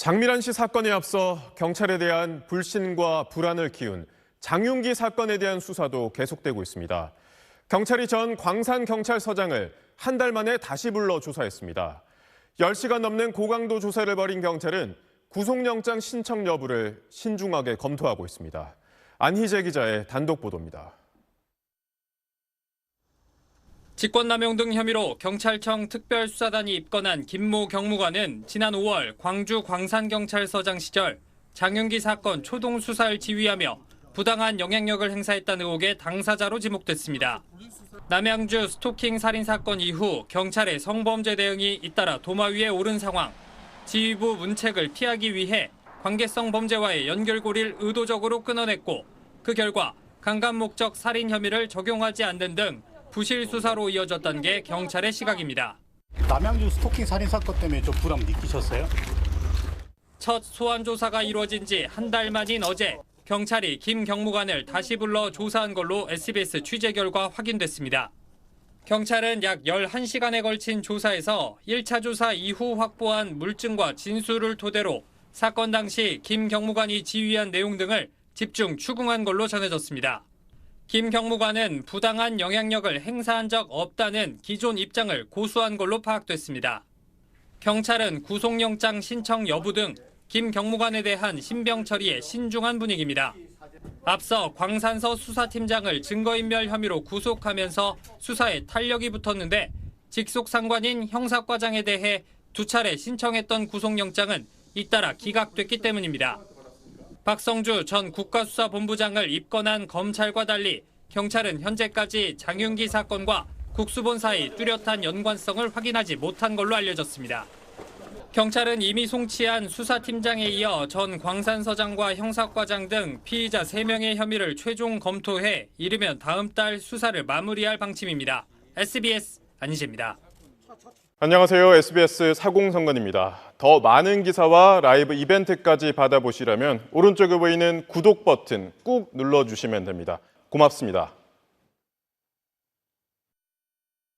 장미란 씨 사건에 앞서 경찰에 대한 불신과 불안을 키운 장윤기 사건에 대한 수사도 계속되고 있습니다. 경찰이 전 광산경찰서장을 한 달 만에 다시 불러 조사했습니다. 10시간 넘는 고강도 조사를 벌인 경찰은 구속영장 신청 여부를 신중하게 검토하고 있습니다. 안희재 기자의 단독 보도입니다. 직권남용 등 혐의로 경찰청 특별수사단이 입건한 김모 경무관은 지난 5월 광주 광산경찰서장 시절 장윤기 사건 초동 수사를 지휘하며 부당한 영향력을 행사했다는 의혹의 당사자로 지목됐습니다. 남양주 스토킹 살인 사건 이후 경찰의 성범죄 대응이 잇따라 도마 위에 오른 상황. 지휘부 문책을 피하기 위해 관계성 범죄와의 연결고리를 의도적으로 끊어냈고 그 결과 강간 목적 살인 혐의를 적용하지 않는 등 부실 수사로 이어졌다는 게 경찰의 시각입니다. 남양주 스토킹 살인 사건 때문에 좀 불안 느끼셨어요? 첫 소환 조사가 이루어진 지 한 달 만인 어제 경찰이 김 경무관을 다시 불러 조사한 걸로 SBS 취재 결과 확인됐습니다. 경찰은 약 11시간에 걸친 조사에서 1차 조사 이후 확보한 물증과 진술을 토대로 사건 당시 김 경무관이 지휘한 내용 등을 집중 추궁한 걸로 전해졌습니다. 김 경무관은 부당한 영향력을 행사한 적 없다는 기존 입장을 고수한 걸로 파악됐습니다. 경찰은 구속영장 신청 여부 등 김 경무관에 대한 신병 처리에 신중한 분위기입니다. 앞서 광산서 수사팀장을 증거인멸 혐의로 구속하면서 수사에 탄력이 붙었는데 직속 상관인 형사과장에 대해 2차례 신청했던 구속영장은 잇따라 기각됐기 때문입니다. 박성주 전 국가수사본부장을 입건한 검찰과 달리 경찰은 현재까지 장윤기 사건과 국수본 사이 뚜렷한 연관성을 확인하지 못한 걸로 알려졌습니다. 경찰은 이미 송치한 수사팀장에 이어 전 광산서장과 형사과장 등 피의자 3명의 혐의를 최종 검토해 이르면 다음 달 수사를 마무리할 방침입니다. SBS 안희재입니다. 안녕하세요. SBS 사공성관입니다. 더 많은 기사와 라이브 이벤트까지 받아보시려면 오른쪽에 보이는 구독 버튼 꾹 눌러주시면 됩니다. 고맙습니다.